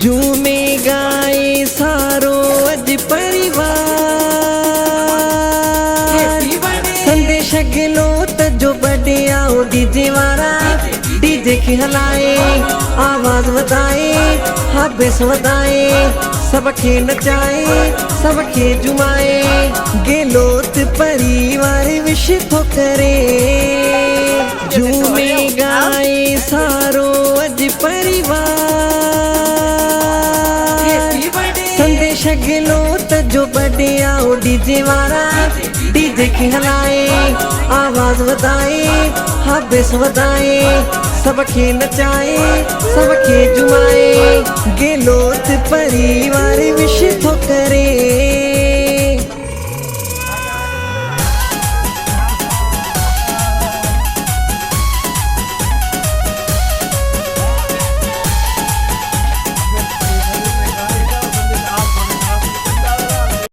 झूमे गाए सारो अज परिवार संदेश गिलो त जो बड़े आओ डीजे वारा डीजे की हलाए आवाज बताए हाँ बेस बताए सबके नचाए सबके जुमाए गेलोत परिवार विश तो करे झूमे गाए सारो अज परिवार संदेश गिलो त जो बड़े आओ डीजे वारा डीजे की हलाए आवाज बताए हाँ बेस बताए सबके नचाए सबके जुमाए गेलोत परिवार विश तो करे।